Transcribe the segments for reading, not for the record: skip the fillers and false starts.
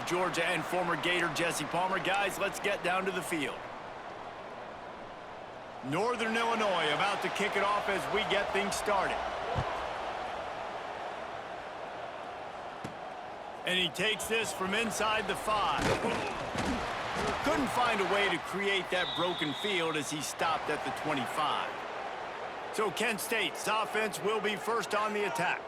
of Georgia and former Gator Jesse Palmer. Guys, let's get down to the field. Northern Illinois about to kick it off as we get things started. And he takes this from inside the 5. Couldn't find a way to create that broken field as he stopped at the 25. So Kent State's offense will be first on the attack.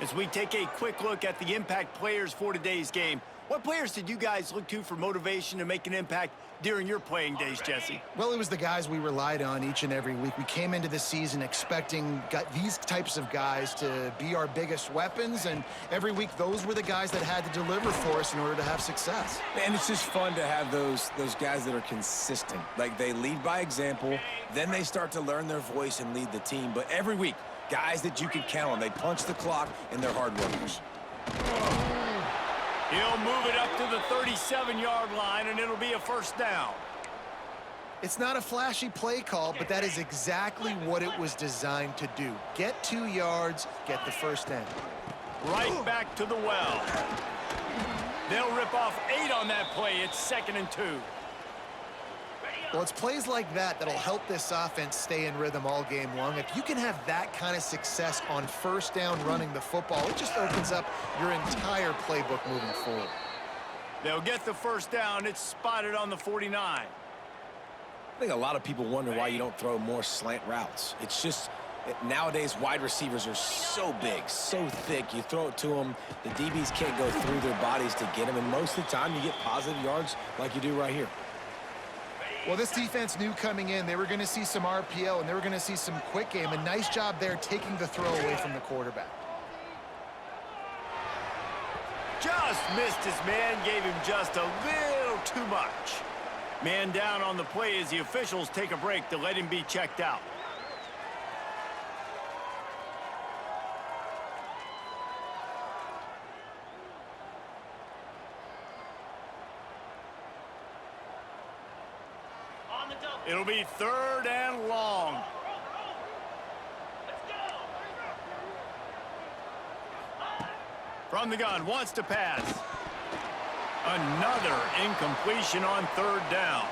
As we take a quick look at the impact players for today's game, what players did you guys look to for motivation to make an impact during your playing days, Jesse? Well, it was the guys we relied on each and every week. We came into the season expecting these types of guys to be our biggest weapons, and every week those were the guys that had to deliver for us in order to have success. And it's just fun to have those guys that are consistent. Like, they lead by example, then they start to learn their voice and lead the team. But every week, guys that you can count on. They punch the clock, and they're hard workers. He'll move it up to the 37-yard line, and it'll be a first down. It's not a flashy play call, but that is exactly what it was designed to do. Get 2 yards, get the first down. Right back to the well. They'll rip off 8 on that play. It's 2nd and 2. Well, it's plays like that that'll help this offense stay in rhythm all game long. If you can have that kind of success on first down running the football, it just opens up your entire playbook moving forward. They'll get the first down. It's spotted on the 49. I think a lot of people wonder why you don't throw more slant routes. It's just nowadays wide receivers are so big, so thick. You throw it to them, the DBs can't go through their bodies to get them, and most of the time you get positive yards like you do right here. Well, this defense knew coming in they were going to see some RPO and they were going to see some quick game. A nice job there taking the throw away from the quarterback. Just missed his man, gave him just a little too much. Man down on the play as the officials take a break to let him be checked out. It'll be 3rd and long. From the gun, wants to pass. Another incompletion on 3rd down.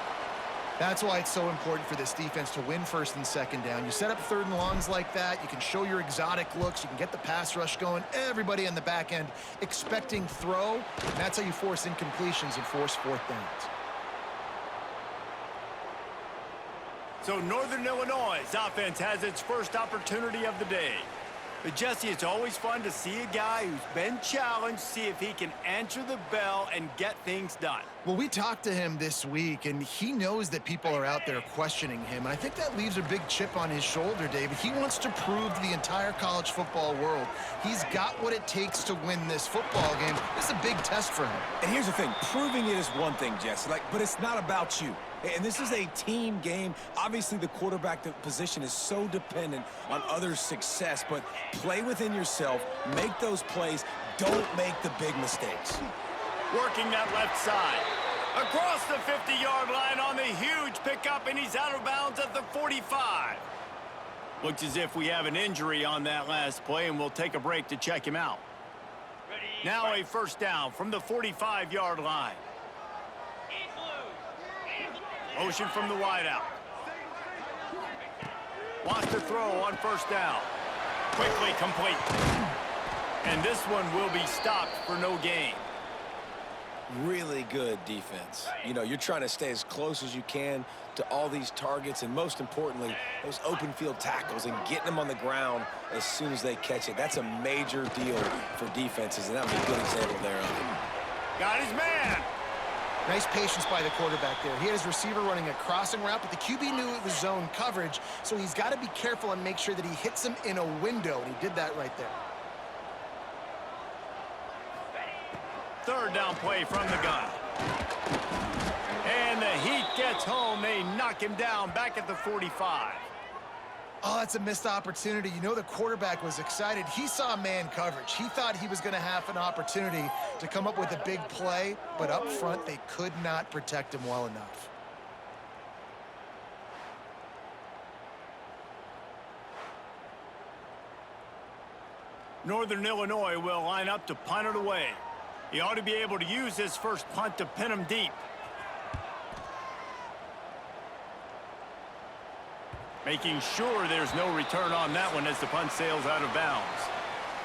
That's why it's so important for this defense to win 1st and 2nd down. You set up 3rd and longs like that, you can show your exotic looks, you can get the pass rush going, everybody on the back end expecting throw, and that's how you force incompletions and force 4th downs. So Northern Illinois' offense has its first opportunity of the day. But Jesse, it's always fun to see a guy who's been challenged, see if he can answer the bell and get things done. Well, we talked to him this week, and he knows that people are out there questioning him. And I think that leaves a big chip on his shoulder, David. He wants to prove to the entire college football world he's got what it takes to win this football game. This is a big test for him. And here's the thing, proving it is one thing, Jesse, but it's not about you. And this is a team game. Obviously, the quarterback position is so dependent on others' success, but play within yourself, make those plays, don't make the big mistakes. Working that left side. Across the 50-yard line on the huge pickup, and he's out of bounds at the 45. Looks as if we have an injury on that last play, and we'll take a break to check him out. Now a first down from the 45-yard line. Motion from the wideout. Wants to throw on first down. Quickly complete. And this one will be stopped for no gain. Really good defense. You know, you're trying to stay as close as you can to all these targets, and most importantly, those open field tackles and getting them on the ground as soon as they catch it. That's a major deal for defenses, and that was a good example there of it. Got his man. Nice patience by the quarterback there. He had his receiver running a crossing route, but the QB knew it was zone coverage, so he's got to be careful and make sure that he hits him in a window, and he did that right there. 3rd down play from the gun. And the Heat gets home. They knock him down back at the 45. Oh, that's a missed opportunity. You know the quarterback was excited. He saw man coverage. He thought he was going to have an opportunity to come up with a big play, but up front, they could not protect him well enough. Northern Illinois will line up to punt it away. He ought to be able to use this first punt to pin him deep. Making sure there's no return on that one as the punt sails out of bounds.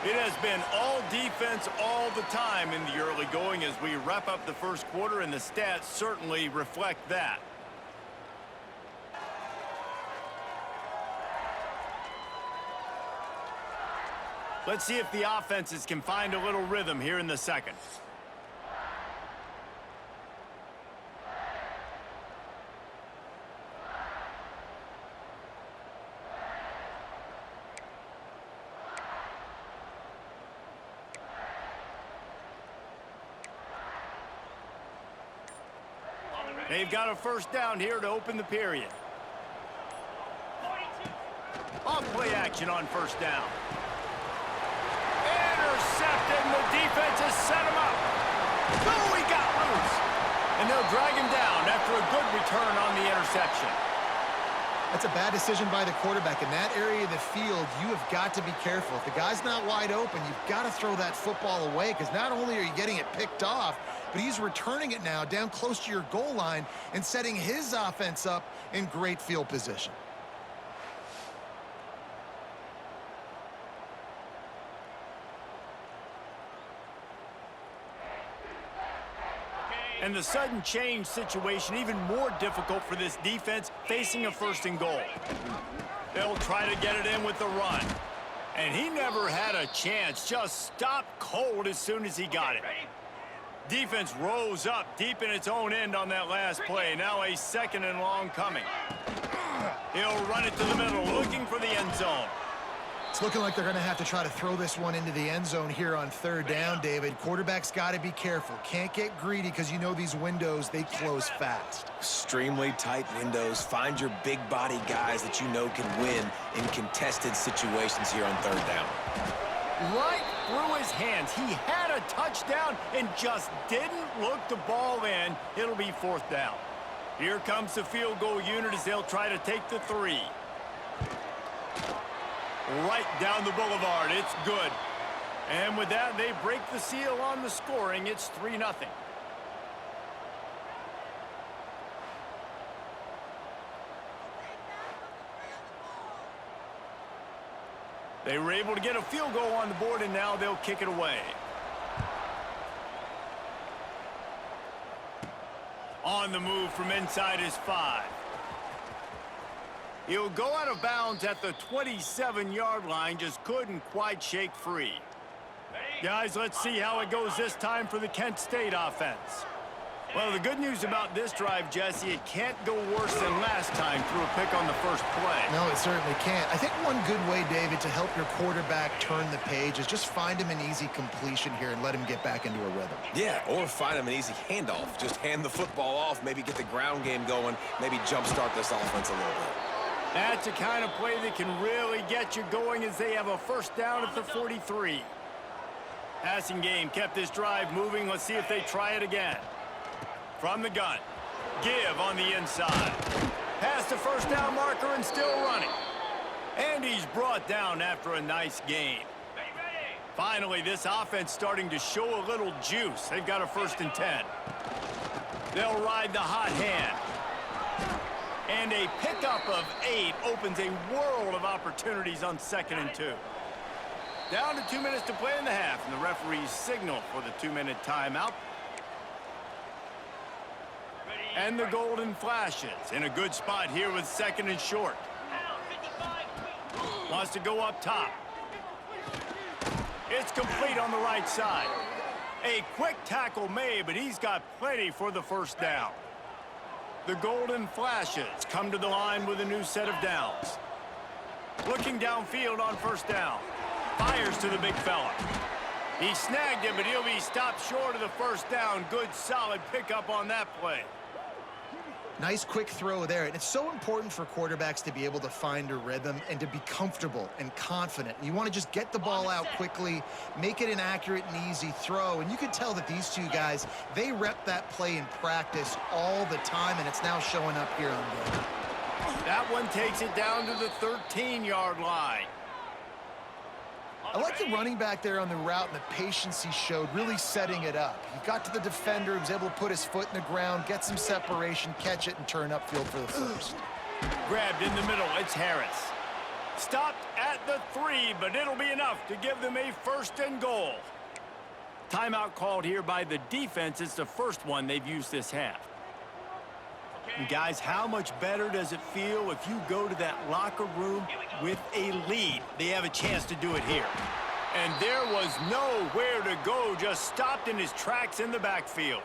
It has been all defense all the time in the early going as we wrap up the first quarter, and the stats certainly reflect that. Let's see if the offenses can find a little rhythm here in the second. They've got a first down here to open the period. Off play action on first down. Intercepted, and the defense has set him up. Oh, he got loose. And they'll drag him down after a good return on the interception. That's a bad decision by the quarterback. In that area of the field, you have got to be careful. If the guy's not wide open, you've got to throw that football away, because not only are you getting it picked off, but he's returning it now down close to your goal line and setting his offense up in great field position. And the sudden change situation even more difficult for this defense facing a first and goal. They'll try to get it in with the run. And he never had a chance, just stopped cold as soon as he got it. Defense rose up deep in its own end on that last play. Now a second and long coming. He'll run it to the middle, looking for the end zone. It's looking like they're going to have to try to throw this one into the end zone here on third down, David. Quarterback's got to be careful. Can't get greedy, because you know these windows, they close fast. Extremely tight windows. Find your big body guys that you know can win in contested situations here on third down. Right through his hands. He had a touchdown and just didn't look the ball in. It'll be fourth down. Here comes the field goal unit as they'll try to take the 3. Right down the boulevard. It's good. And with that, they break the seal on the scoring. It's 3-0. They were able to get a field goal on the board, and now they'll kick it away. On the move from inside his 5. He'll go out of bounds at the 27-yard line, just couldn't quite shake free. Guys, let's see how it goes this time for the Kent State offense. Well, the good news about this drive, Jesse, it can't go worse than last time through a pick on the first play. No, it certainly can't. I think one good way, David, to help your quarterback turn the page is just find him an easy completion here and let him get back into a rhythm. Yeah, or find him an easy handoff. Just hand the football off, maybe get the ground game going, maybe jumpstart this offense a little bit. That's the kind of play that can really get you going as they have a first down at the 43. Passing game kept this drive moving. Let's see if they try it again. From the gun. Give on the inside. Past the first down marker and still running. And he's brought down after a nice gain. Finally, this offense starting to show a little juice. They've got a 1st and 10. They'll ride the hot hand. And a pickup of 8 opens a world of opportunities on 2nd and 2. Down to 2 minutes to play in the half, and the referees signal for the 2-minute timeout. And the golden flashes in a good spot here with 2nd and short. Wants to go up top. It's complete on the right side. A quick tackle made, but he's got plenty for the first down. The golden flashes come to the line with a new set of downs. Looking downfield on first down. Fires to the big fella. He snagged him, but he'll be stopped short of the first down. Good, solid pickup on that play. Nice quick throw there. And it's so important for quarterbacks to be able to find a rhythm and to be comfortable and confident. You want to just get the ball out quickly, make it an accurate and easy throw. And you can tell that these two guys, they rep that play in practice all the time, and it's now showing up here on game. That one takes it down to the 13-yard line. I like the running back there on the route and the patience he showed, really setting it up. He got to the defender, was able to put his foot in the ground, get some separation, catch it, and turn upfield for the first. Grabbed in the middle, it's Harris. Stopped at the 3, but it'll be enough to give them a 1st and goal. Timeout called here by the defense. It's the first one they've used this half. And guys, how much better does it feel if you go to that locker room with a lead? They have a chance to do it here. And there was nowhere to go, just stopped in his tracks in the backfield.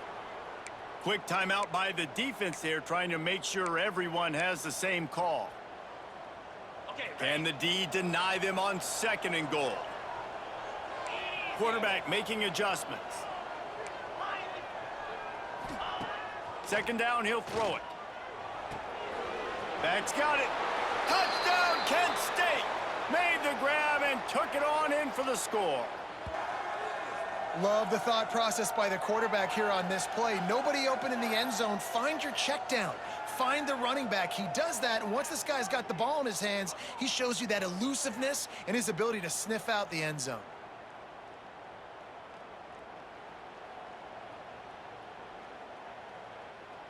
Quick timeout by the defense there, trying to make sure everyone has the same call. Can the D deny them on 2nd and goal? Quarterback making adjustments. 2nd down, he'll throw it. Back's got it. Touchdown, Kent State. Made the grab and took it on in for the score. Love the thought process by the quarterback here on this play. Nobody open in the end zone. Find your check down. Find the running back. He does that, and once this guy's got the ball in his hands, he shows you that elusiveness and his ability to sniff out the end zone.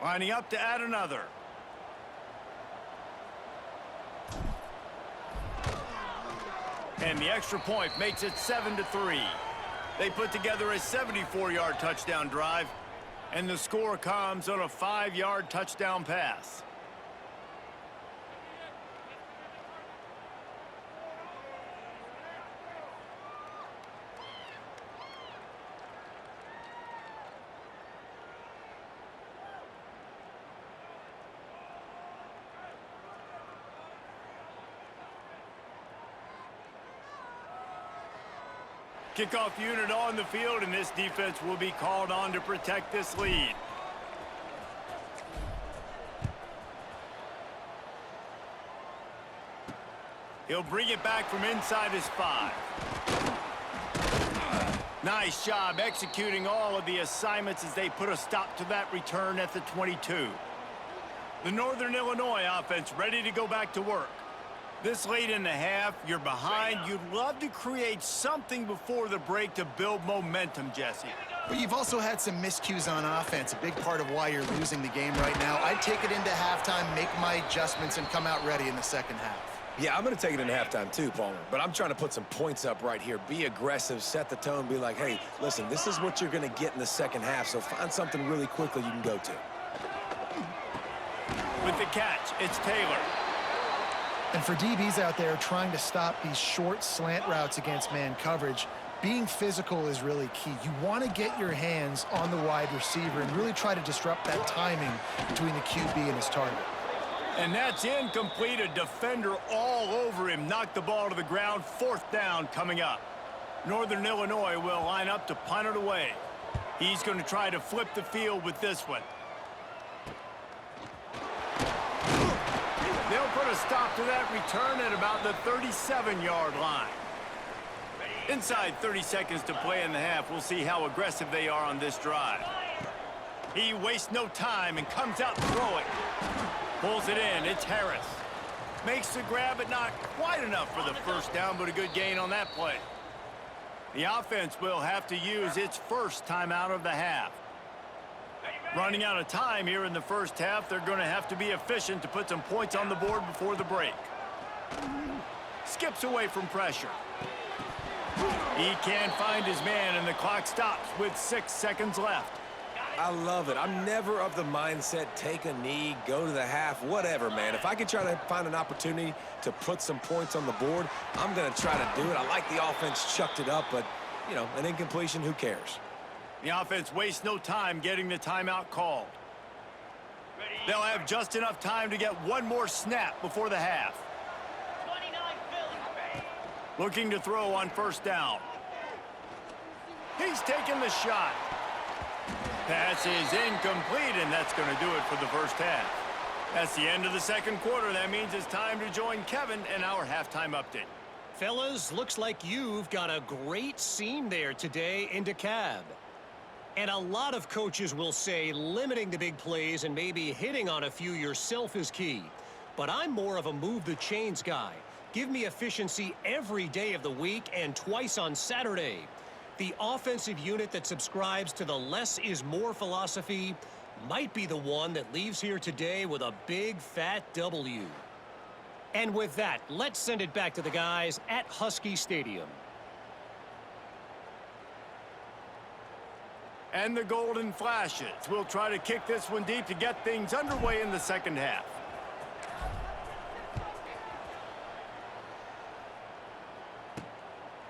Lining up to add another. And the extra point makes it 7-3. They put together a 74-yard touchdown drive, and the score comes on a 5-yard touchdown pass. Kickoff unit on the field, and this defense will be called on to protect this lead. He'll bring it back from inside his 5. Nice job executing all of the assignments as they put a stop to that return at the 22. The Northern Illinois offense ready to go back to work. This late in the half, you're behind. You'd love to create something before the break to build momentum, Jesse. But you've also had some miscues on offense, a big part of why you're losing the game right now. I'd take it into halftime, make my adjustments, and come out ready in the 2nd half. Yeah, I'm going to take it into halftime too, Palmer. But I'm trying to put some points up right here. Be aggressive, set the tone, be like, hey, listen, this is what you're going to get in the 2nd half, so find something really quickly you can go to. With the catch, it's Taylor. And for DBs out there trying to stop these short slant routes against man coverage, being physical is really key. You want to get your hands on the wide receiver and really try to disrupt that timing between the QB and his target. And that's incomplete. A defender all over him. Knocked the ball to the ground. 4th down coming up. Northern Illinois will line up to punt it away. He's going to try to flip the field with this one. They'll put a stop to that return at about the 37-yard line. Inside 30 seconds to play in the half. We'll see how aggressive they are on this drive. He wastes no time and comes out throwing. Pulls it in. It's Harris. Makes the grab, but not quite enough for the 1st down, but a good gain on that play. The offense will have to use its first timeout of the half. Running out of time here in the 1st half, they're going to have to be efficient to put some points on the board before the break. Skips away from pressure. He can't find his man, and the clock stops with 6 seconds left. I love it. I'm never of the mindset, take a knee, go to the half, whatever, man. If I can try to find an opportunity to put some points on the board, I'm going to try to do it. I like the offense chucked it up, but, you know, an incompletion, who cares? The offense wastes no time getting the timeout called. They'll have just enough time to get one more snap before the half. Looking to throw on 1st down. He's taking the shot. Pass is incomplete, and that's going to do it for the 1st half. That's the end of the 2nd quarter. That means it's time to join Kevin in our halftime update. Fellas, looks like you've got a great scene there today in DeKalb. And a lot of coaches will say limiting the big plays and maybe hitting on a few yourself is key. But I'm more of a move the chains guy. Give me efficiency every day of the week and twice on Saturday. The offensive unit that subscribes to the less is more philosophy might be the one that leaves here today with a big fat W. And with that, let's send it back to the guys at Husky Stadium. And the Golden Flashes will try to kick this one deep to get things underway in the second half.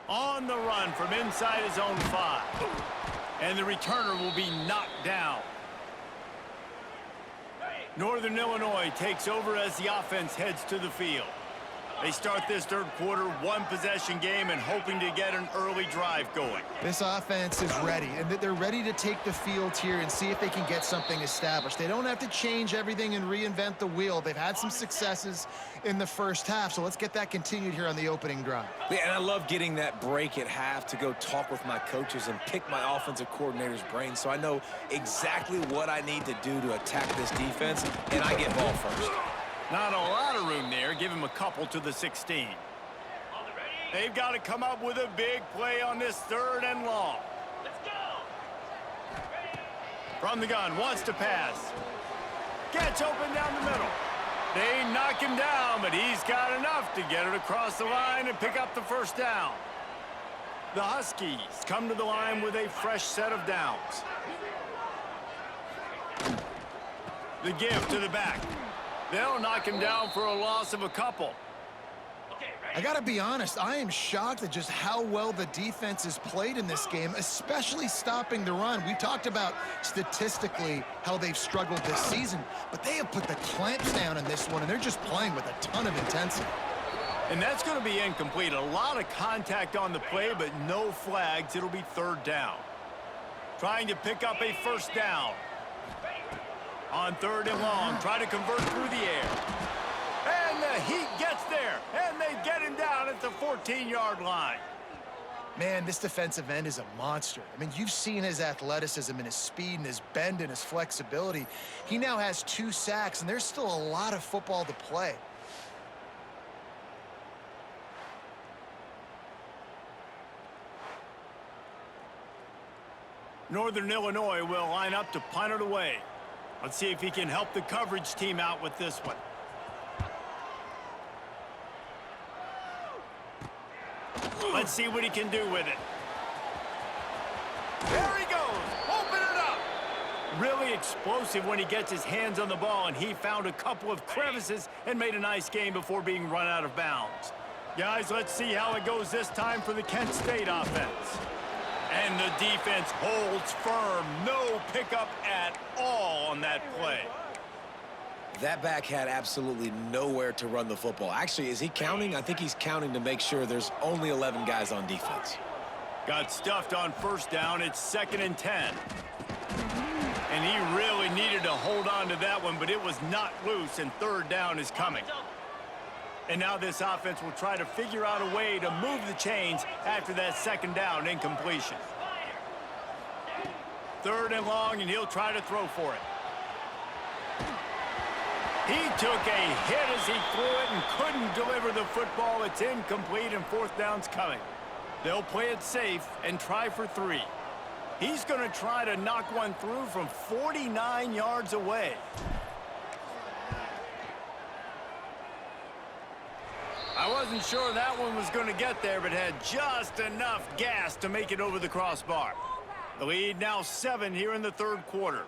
On the run from inside his own 5. And the returner will be knocked down. Northern Illinois takes over as the offense heads to the field. They start this third quarter one-possession game and hoping to get an early drive going. This offense is ready, and they're ready to take the field here and see if they can get something established. They don't have to change everything and reinvent the wheel. They've had some successes in the first half, so let's get that continued here on the opening drive. Yeah, and I love getting that break at half to go talk with my coaches and pick my offensive coordinator's brain so I know exactly what I need to do to attack this defense, and I get ball first. Not a lot of room there. Give him a couple to the 16. They've got to come up with a big play on this 3rd and long. Let's go. From the gun, wants to pass. Gets open down the middle. They knock him down, but he's got enough to get it across the line and pick up the first down. The Huskies come to the line with a fresh set of downs. The give to the back. They'll knock him down for a loss of a couple. I got to be honest, I am shocked at just how well the defense has played in this game, especially stopping the run. We talked about statistically how they've struggled this season, but they have put the clamps down in this one, and they're just playing with a ton of intensity. And that's going to be incomplete. A lot of contact on the play, but no flags. It'll be 3rd down. Trying to pick up a first down. On 3rd and long, try to convert through the air. And the Heat gets there, and they get him down at the 14-yard line. Man, this defensive end is a monster. I mean, you've seen his athleticism and his speed and his bend and his flexibility. He now has 2 sacks, and there's still a lot of football to play. Northern Illinois will line up to punt it away. Let's see if he can help the coverage team out with this one. Let's see what he can do with it. There he goes. Open it up. Really explosive when he gets his hands on the ball, and he found a couple of crevices and made a nice game before being run out of bounds. Guys, let's see how it goes this time for the Kent State offense. And the defense holds firm. No pickup at all on that play. That back had absolutely nowhere to run the football. Actually, is he counting? I think he's counting to make sure there's only 11 guys on defense. Got stuffed on first down. It's 2nd and 10. And he really needed to hold on to that one, but it was not loose, and 3rd down is coming. And now this offense will try to figure out a way to move the chains after that 2nd down incompletion. 3rd and long, and he'll try to throw for it. He took a hit as he threw it and couldn't deliver the football. It's incomplete, and 4th down's coming. They'll play it safe and try for 3. He's going to try to knock one through from 49 yards away. I wasn't sure that one was going to get there, but had just enough gas to make it over the crossbar. The lead now 7 here in the 3rd quarter.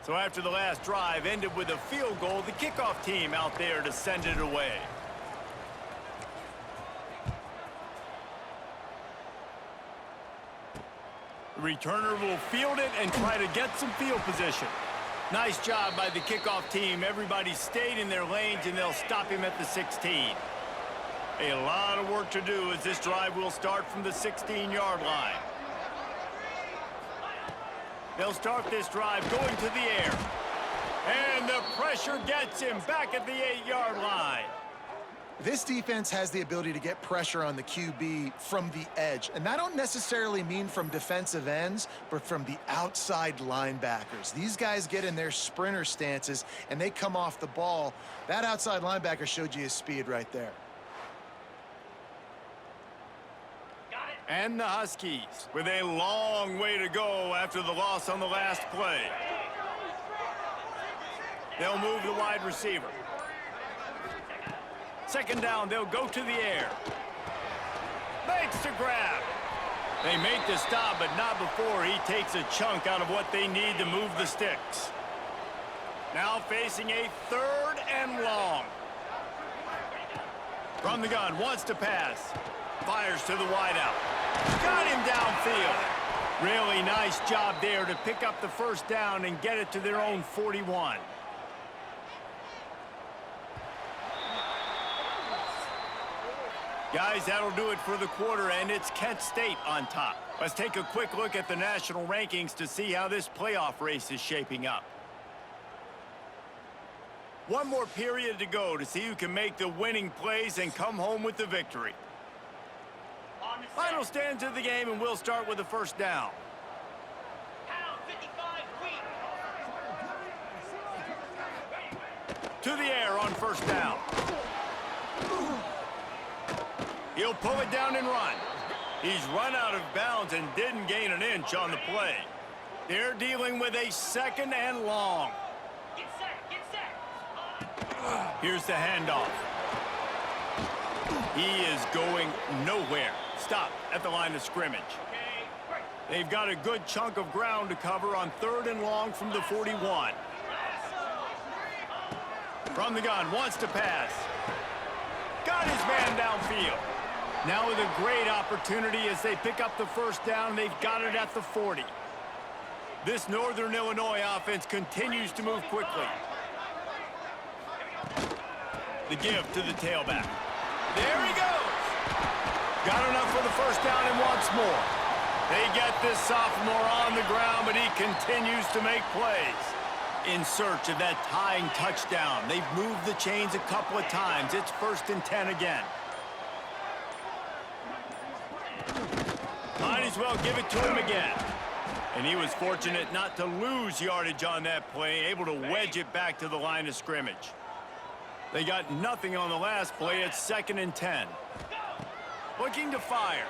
So after the last drive ended with a field goal, the kickoff team out there to send it away. The returner will field it and try to get some field position. Nice job by the kickoff team. Everybody stayed in their lanes, and they'll stop him at the 16. A lot of work to do as this drive will start from the 16-yard line. They'll start this drive going to the air. And the pressure gets him back at the 8-yard line. This defense has the ability to get pressure on the QB from the edge. And I don't necessarily mean from defensive ends, but from the outside linebackers. These guys get in their sprinter stances, and they come off the ball. That outside linebacker showed you his speed right there. And the Huskies with a long way to go after the loss on the last play. They'll move the wide receiver. Second down, they'll go to the air. Makes the grab. They make the stop, but not before he takes a chunk out of what they need to move the sticks. Now facing a 3rd and long. From the gun, wants to pass. Fires to the wideout. Got him downfield. Really nice job there to pick up the first down and get it to their own 41. Guys, that'll do it for the quarter, and it's Kent State on top. Let's take a quick look at the national rankings to see how this playoff race is shaping up. One more period to go to see who can make the winning plays and come home with the victory. Final stands of the game, and we'll start with the first down. To the air on first down. He'll pull it down and run. He's run out of bounds and didn't gain an inch on the play. They're dealing with a 2nd and long. Here's the handoff. He is going nowhere. Stop at the line of scrimmage. They've got a good chunk of ground to cover on 3rd and long from the 41. From the gun, wants to pass. Got his man downfield. Now with a great opportunity as they pick up the first down, they've got it at the 40. This Northern Illinois offense continues to move quickly. The give to the tailback. There he goes. Got enough for the first down and wants more. They get this sophomore on the ground, but he continues to make plays. In search of that tying touchdown. They've moved the chains a couple of times. It's 1st and 10 again. Might as well give it to him again. And he was fortunate not to lose yardage on that play, able to wedge it back to the line of scrimmage. They got nothing on the last play. It's 2nd and 10. Looking to fire.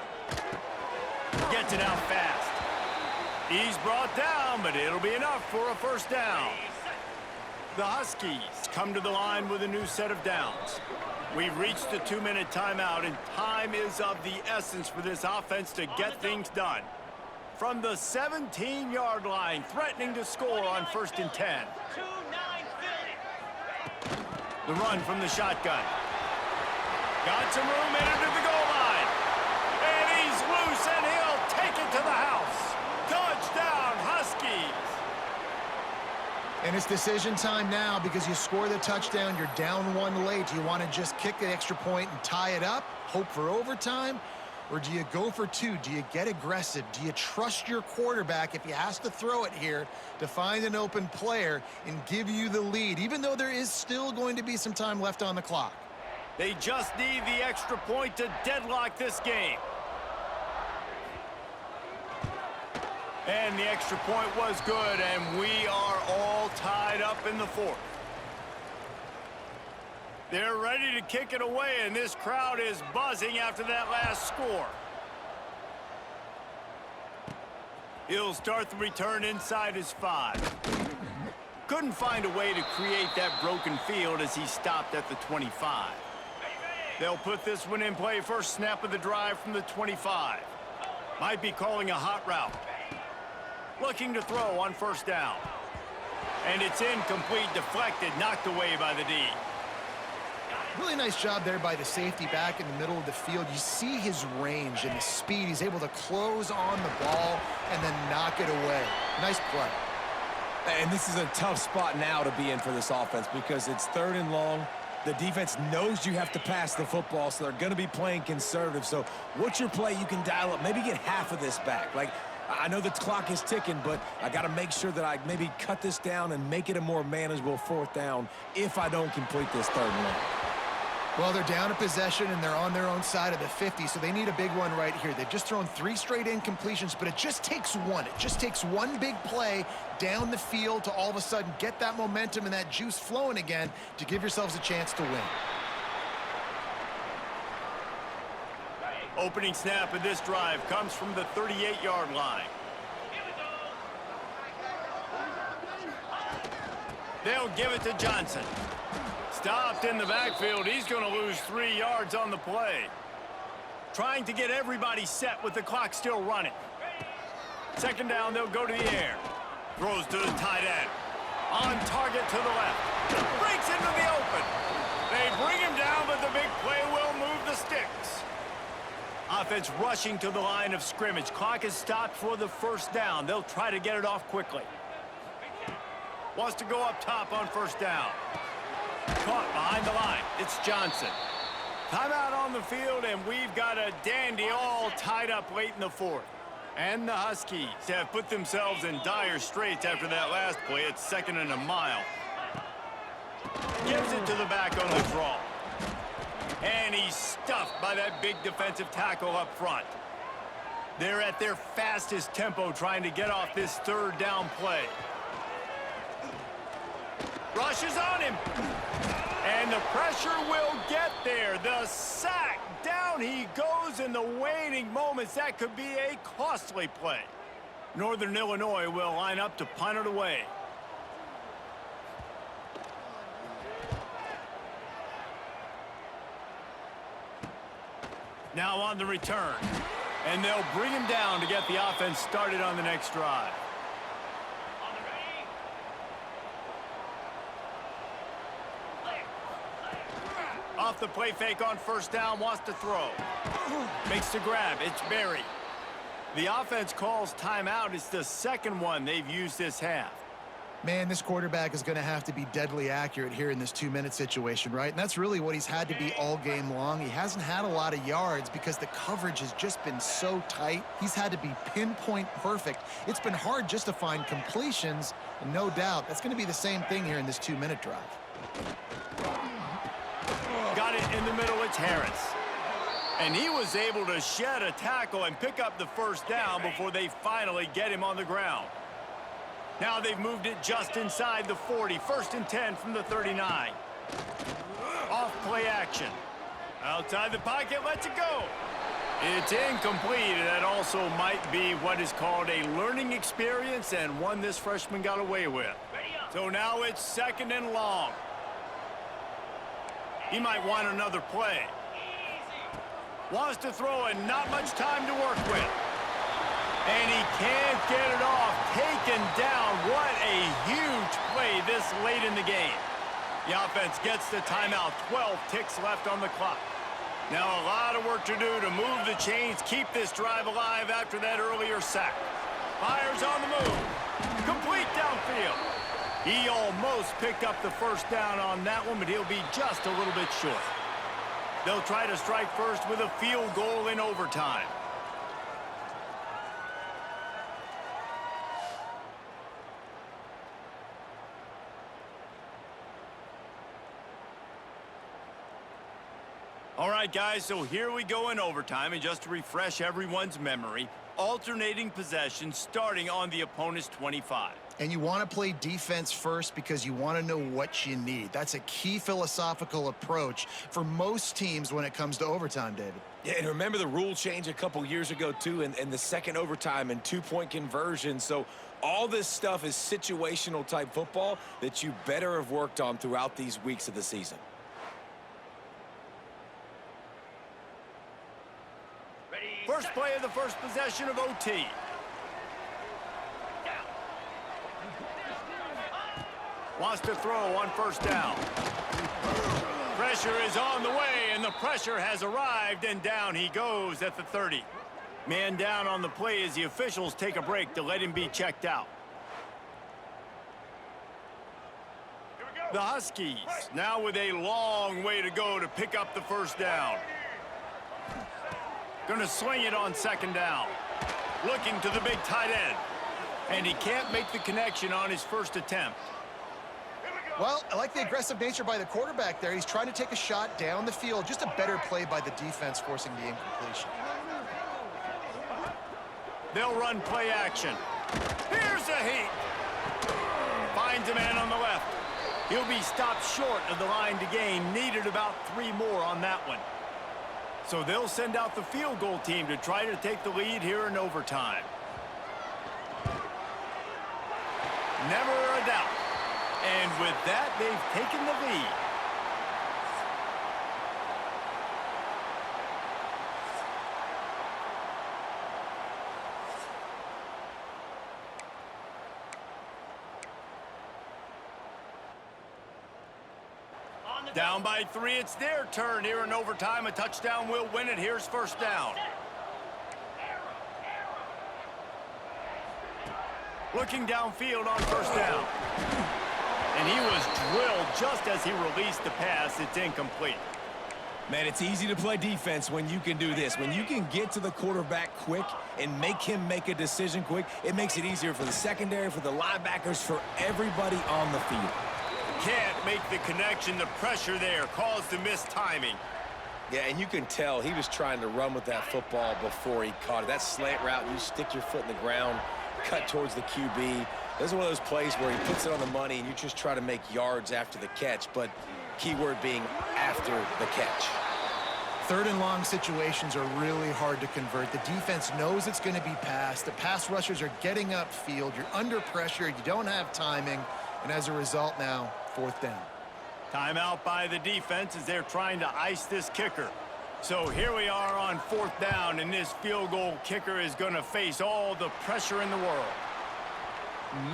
Gets it out fast. He's brought down, but it'll be enough for a first down. The Huskies come to the line with a new set of downs. We've reached the 2-minute timeout, and time is of the essence for this offense to get things done. From the 17-yard line, threatening to score on 1st and 10. The run from the shotgun. Got some room into the goal line. And he's loose, and he'll take it to the house. Touchdown, Huskies. And it's decision time now because you score the touchdown, you're down 1 late. Do you want to just kick the extra point and tie it up, hope for overtime? Or do you go for 2? Do you get aggressive? Do you trust your quarterback if he has to throw it here to find an open player and give you the lead, even though there is still going to be some time left on the clock? They just need the extra point to deadlock this game. And the extra point was good, and we are all tied up in the 4th. They're ready to kick it away, and this crowd is buzzing after that last score. He'll start the return inside his 5. Couldn't find a way to create that broken field as he stopped at the 25. They'll put this one in play first snap of the drive from the 25. Might be calling a hot route. Looking to throw on first down. And it's incomplete, deflected, knocked away by the D. Really nice job there by the safety back in the middle of the field. You see his range and the speed. He's able to close on the ball and then knock it away. Nice play. And this is a tough spot now to be in for this offense because it's 3rd and long. The defense knows you have to pass the football, so they're going to be playing conservative. So what's your play you can dial up? Maybe get half of this back. Like, I know the clock is ticking, but I got to make sure that I maybe cut this down and make it a more manageable 4th down if I don't complete this 3rd and long. Well, they're down a possession, and they're on their own side of the 50, so they need a big one right here. They've just thrown 3 straight incompletions, but it just takes one. It just takes one big play down the field to all of a sudden get that momentum and that juice flowing again to give yourselves a chance to win. Opening snap of this drive comes from the 38-yard line. They'll give it to Johnson. Stopped in the backfield. He's going to lose 3 yards on the play. Trying to get everybody set with the clock still running. 2nd down, they'll go to the air. Throws to the tight end. On target to the left. Breaks into the open. They bring him down, but the big play will move the sticks. Offense rushing to the line of scrimmage. Clock is stopped for the 1st down. They'll try to get it off quickly. Wants to go up top on 1st down. Caught behind the line. It's Johnson. Timeout on the field, and we've got a dandy all tied up late in the 4th. And the Huskies have put themselves in dire straits after that last play. It's 2nd and a mile. Gives it to the back on the draw. And he's stuffed by that big defensive tackle up front. They're at their fastest tempo trying to get off this 3rd down play. Rushes on him. And the pressure will get there. The sack. Down he goes in the waning moments. That could be a costly play. Northern Illinois will line up to punt it away. Now on the return. And they'll bring him down to get the offense started on the next drive. Off the play fake on 1st down, wants to throw. Makes the grab, it's Berry. The offense calls timeout. It's the 2nd one they've used this half. Man, this quarterback is going to have to be deadly accurate here in this 2-minute situation, right? And that's really what he's had to be all game long. He hasn't had a lot of yards because the coverage has just been so tight. He's had to be pinpoint perfect. It's been hard just to find completions, and no doubt that's going to be the same thing here in this 2-minute drive. Got it in the middle, it's Harris. And he was able to shed a tackle and pick up the 1st down before they finally get him on the ground. Now they've moved it just inside the 40. 1st and 10 from the 39. Off play action. Outside the pocket, lets it go. It's incomplete, and that also might be what is called a learning experience and one this freshman got away with. So now it's 2nd and long. He might want another play. Wants to throw and not much time to work with. And he can't get it off. Taken down. What a huge play this late in the game. The offense gets the timeout. 12 ticks left on the clock. Now a lot of work to do to move the chains, keep this drive alive after that earlier sack. Fires on the move. Complete downfield. He almost picked up the 1st down on that one, but he'll be just a little bit short. They'll try to strike first with a field goal in overtime. All right, guys, so here we go in overtime, and just to refresh everyone's memory, alternating possession starting on the opponent's 25. And you want to play defense first because you want to know what you need. That's a key philosophical approach for most teams when it comes to overtime, David. Yeah, and remember the rule change a couple years ago, too, and the 2nd overtime and 2-point conversion. So all this stuff is situational type football that you better have worked on throughout these weeks of the season. First play of the first possession of OT. Wants to throw on 1st down. Pressure is on the way, and the pressure has arrived, and down he goes at the 30. Man down on the play as the officials take a break to let him be checked out. The Huskies now with a long way to go to pick up the 1st down. Going to swing it on 2nd down. Looking to the big tight end. And he can't make the connection on his first attempt. Well, I like the aggressive nature by the quarterback there. He's trying to take a shot down the field. Just a better play by the defense forcing the incompletion. They'll run play action. Here's a heat. Finds a man on the left. He'll be stopped short of the line to gain. Needed about 3 more on that one. So they'll send out the field goal team to try to take the lead here in overtime. Never a doubt. And with that, they've taken the lead. Down by 3, it's their turn here in overtime. A touchdown will win it. Here's first down. Looking downfield on first down. And he was drilled just as he released the pass. It's incomplete. Man, it's easy to play defense when you can do this. When you can get to the quarterback quick and make him make a decision quick, it makes it easier for the secondary, for the linebackers, for everybody on the field. Can't make the connection. The pressure there caused the missed timing. Yeah, and you can tell he was trying to run with that football before he caught it. That slant route, you stick your foot in the ground, cut towards the QB. This is one of those plays where he puts it on the money and you just try to make yards after the catch, but keyword being after the catch. Third and long situations are really hard to convert. The defense knows it's going to be passed. The pass rushers are getting upfield. You're under pressure. You don't have timing. And as a result now, fourth down. Timeout by the defense as they're trying to ice this kicker. So here we are on fourth down, and this field goal kicker is going to face all the pressure in the world.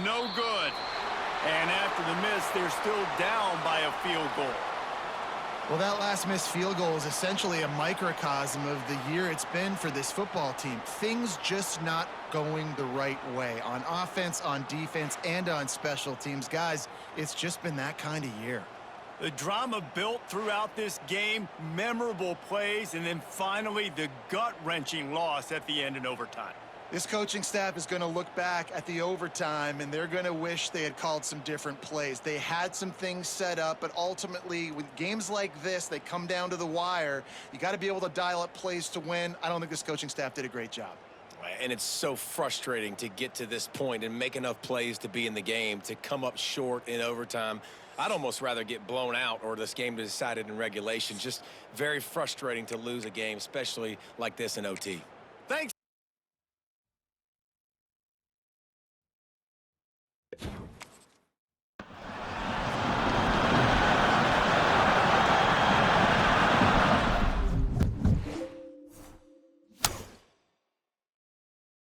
No good. And after the miss, they're still down by a field goal. Well, that last missed field goal is essentially a microcosm of the year it's been for this football team. Things just not going the right way on offense, on defense, and on special teams. Guys, it's just been that kind of year. The drama built throughout this game, memorable plays, and then finally the gut-wrenching loss at the end in overtime. This coaching staff is going to look back at the overtime, and they're going to wish they had called some different plays. They had some things set up, but ultimately, with games like this, they come down to the wire. You got to be able to dial up plays to win. I don't think this coaching staff did a great job. And it's so frustrating to get to this point and make enough plays to be in the game, to come up short in overtime. I'd almost rather get blown out or this game decided in regulation. Just very frustrating to lose a game, especially like this in OT.